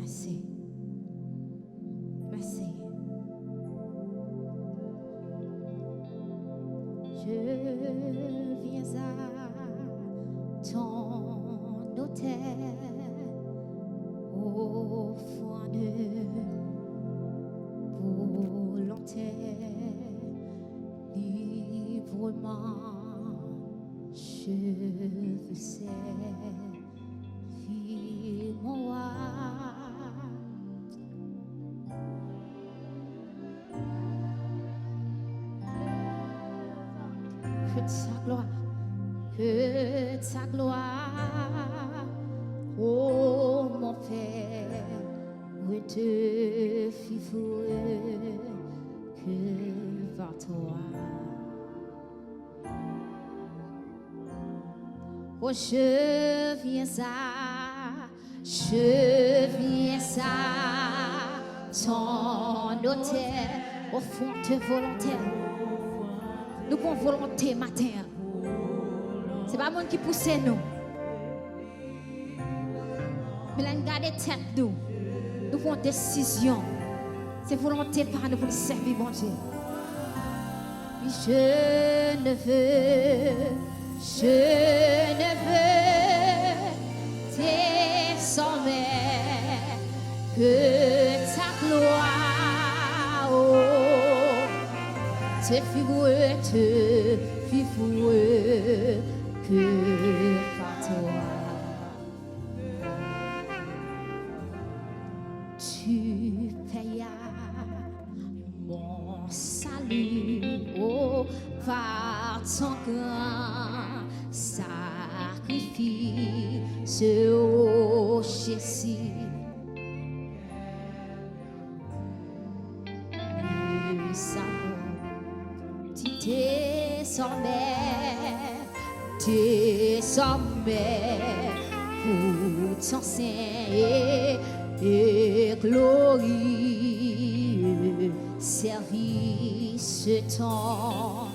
Merci. Merci. Je viens à ton autel au fond de volonté librement. Je veux servir mon roi. Que ta gloire, oh mon Père, te fifoueux que par toi. Oh, je viens à ton autel, au fond de volonté. Nous avons volonté matin. Ce n'est pas le monde qui pousse nous. Mais là, nous gardons tête nous. Nous avons décision. C'est volonté par nous pour servir mon Dieu. Oui, je ne veux désormais que ta gloire, oh, te figure que par toi. Tu payas mon salut, oh, par ton grand sacrifice, oh Jésus. Nous savons, tu désormais, pour ton Saint et glorieux service ton.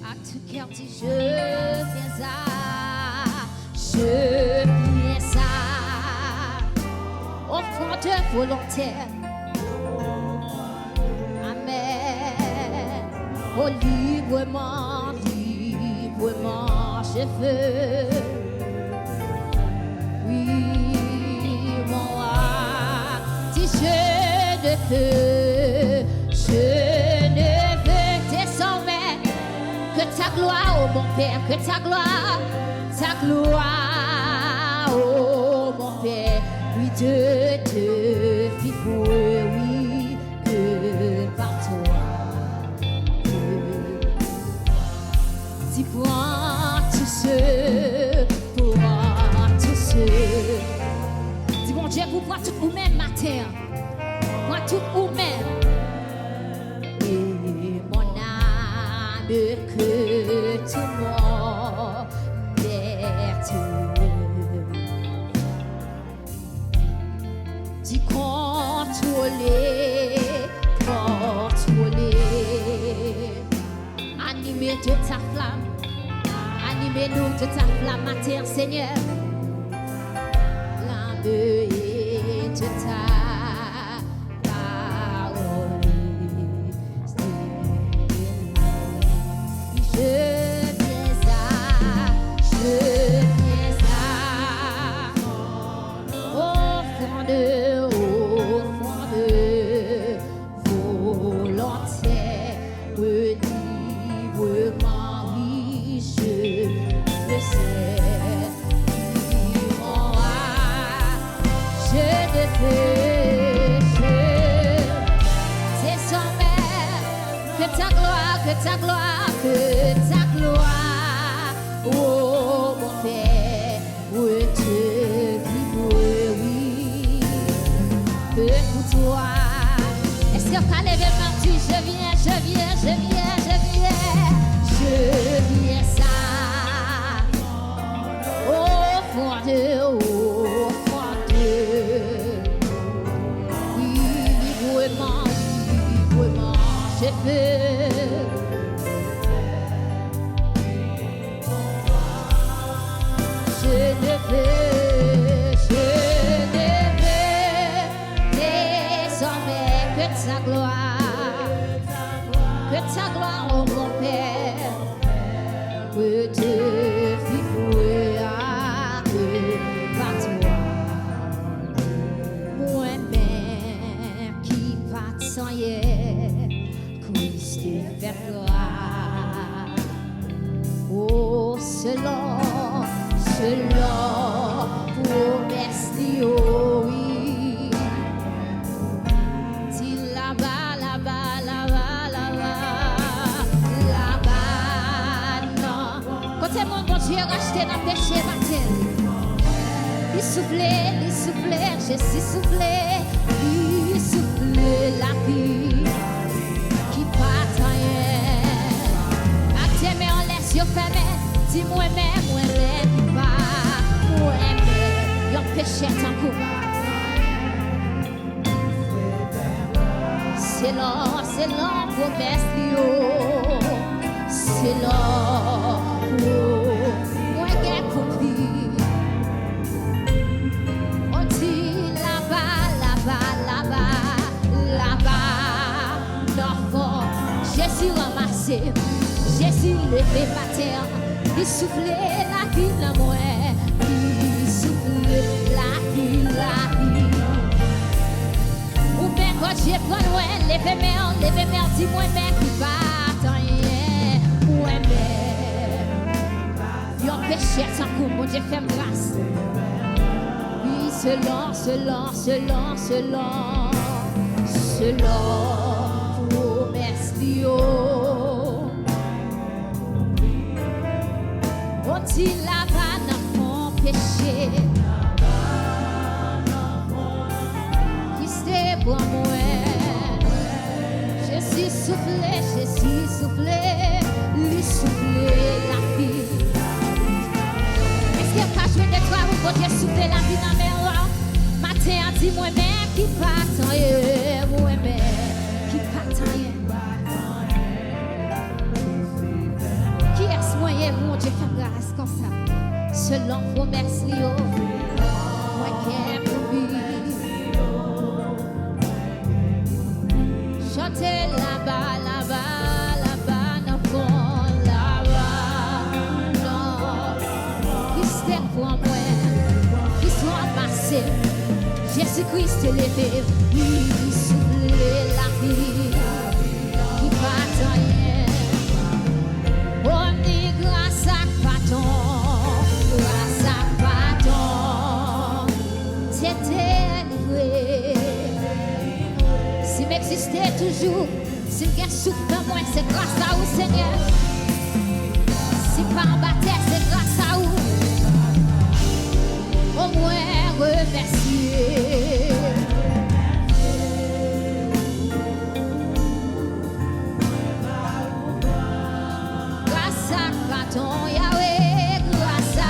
À tout cœur dit je viens au fond de volontaire. Amen. Oh, librement, je veux. Oui, mon roi, si je ne veux désormais que ta gloire, oh mon Père, que ta gloire, oh mon Père, oui, de vivre, oui, que par toi, si prends tous ceux, dis mon Dieu, vous prends tout vous-même matin, prends tout vous-même, et mon âme que tout mon dis contrôler, animer de ta flamme, animez-nous de ta flamme, matin, Seigneur, l'âme et de ta parole. Je viens au fond de volontaire, librement, oui, je le sais. Mon roi, je ne veux désormais que ta gloire, oh mon Père, te vivre, oui, que pour toi. Est-ce que tu as levé le main, je viens ça, au fond de, oui, librement, je veux. ta gloire, oh mon Père, que te vivre par toi. Moi-même qui pas sans hier, Christ fait gloire. Oh, selon promesse li, oh oui. C'est mon bon Dieu racheté dans le péché matin. Il soufflait, Jésus soufflait, il soufflait la vie qui part rien. À tes mains en laisse yeux fermés, dis moi-même, qui part, moi-même, yon péché tant coup. C'est long, promesse li, oh, c'est long. Moi qui compris, on dit là-bas, l'enfant, Jésus ramassé, Jésus levé par terre, il soufflait la vie dans moi, il soufflait la vie. Ou bien quand j'ai pris loin, levé mère, dis moi-même qui part rien, moi-même. Yon péché sans coup, mon Dieu fait grâce. Oui, selon promesse Dio. On dit là-bas dans mon péché. Qui c'est pour moi? Jésus soufflé, lui soufflé la vie. Quand je vais de toi, vous pouvez souffler la vie dans mes rois. Matin, dis moi-même qui part moi-même qui part Qui est-ce moyen, mon Dieu, fait grâce comme ça? Selon promesse, Lio, moi qui aime vivre. Chantez là-bas, dans le fond, là-bas, pour moi, qui soit passé, Jésus-Christ levé, il soufflait la vie, qui part rien. On dit grâce à pardon, c'était livré. Si m'existait toujours, si me souffle dans moi, c'est grâce à vous, Seigneur. Si par baptême, c'est grâce à vous. Au moins remercier. Grâce à pardon, Yahweh, grâce à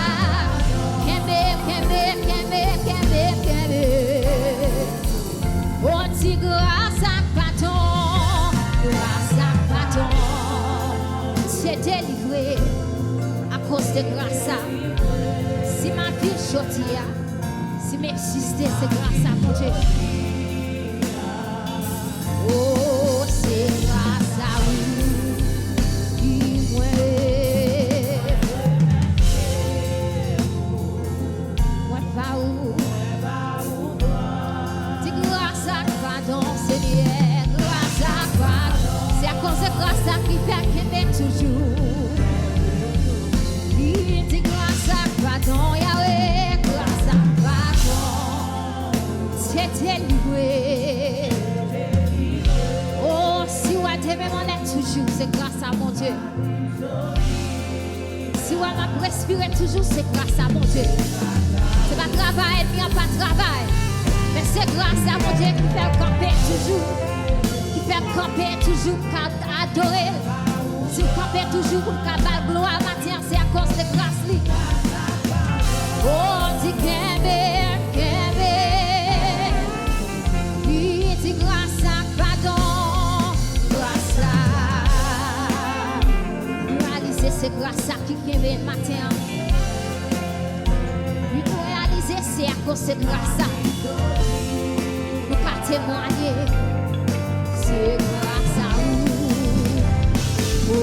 Kembe. On dit grâce à pardon, c'est délivré à cause de grâce à. Si ma vie chotia, si m'exister, c'est grâce à mon Dieu. Oh, c'est grâce à vous qui moi pas où. Dis grâce à pardon, Seigneur, grâce à pardon. C'est à cause de grâce à qui fait qu'il m'aime toujours. Dis grâce à pardon, Yahweh, grâce à pardon, c'est délivré. Oh, si on même on est toujours, c'est grâce à mon Dieu. Si on m'a respiré toujours, c'est grâce à mon Dieu. C'est pas travail, bien pas travail, mais c'est grâce à mon Dieu qui fait camper toujours, adorer. Si vous campez toujours pour qu'à gloire matin, c'est à cause de grâce. Oh, dis il dit grâce à pardon, grâce à réaliser, c'est grâce à qui vient le matin. Lui pour réaliser, c'est à cause de grâce à nous pas témoigner. c'est grâce à vous. Oh.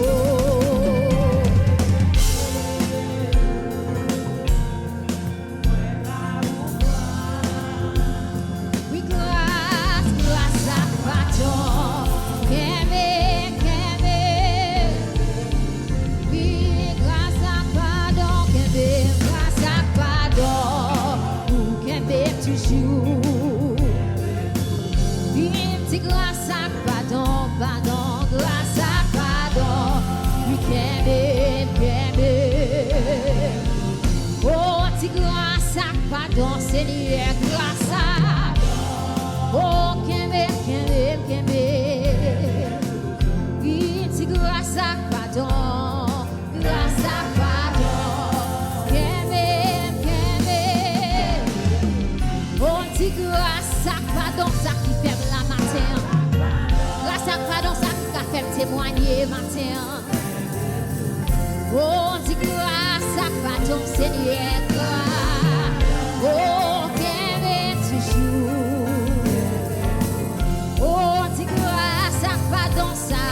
Oui, grâce à pardon. Oui, grâce à pardon. Grâce à pardon. Vous qu'aimez toujours. C'est grâce à pardon, pardon, grâce à pardon, oui, qu'aimez. Oh, c'est grâce à pardon, Seigneur, grâce à, oh, qu'aimez. Oui, c'est grâce à pardon, grâce à pardon, qu'aimez. Oh, c'est grâce à pardon, ça qui fait la matin. Grâce à pardon, ça qui fait témoigner matin. Oh, c'est grâce à pardon, Seigneur, grâce. Oh, qu'aimez toujours. Oh, c'est grâce à pardon, ça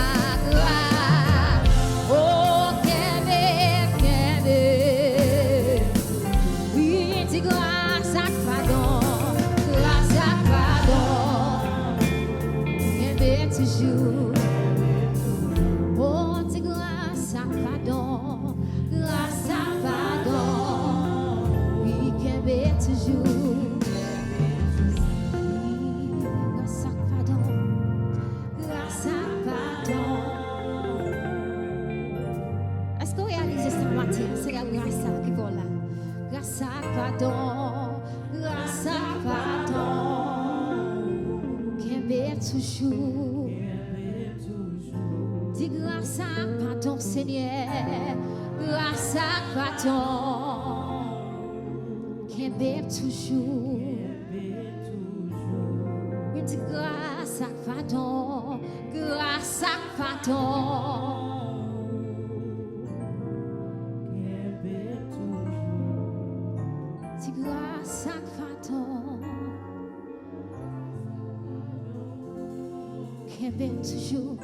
grâce. Oh, qu'aimez. Oui, c'est grâce à pardon. Toujours. Oh, c'est grâce à pardon, grâce à pardon, oui, qu'aimez toujours. Grâce à pardon, grâce à pardon. Est-ce que vous réalisez ça matin? C'est la grâce qui va là. Grâce à pardon, grâce à pardon, qu'aimez toujours. Dis grâce à pardon, Seigneur, grâce à pardon, qu'aimez toujours. Oui, dis grâce à pardon, grâce à pardon, dis grâce à pardon, qu'aimez toujours.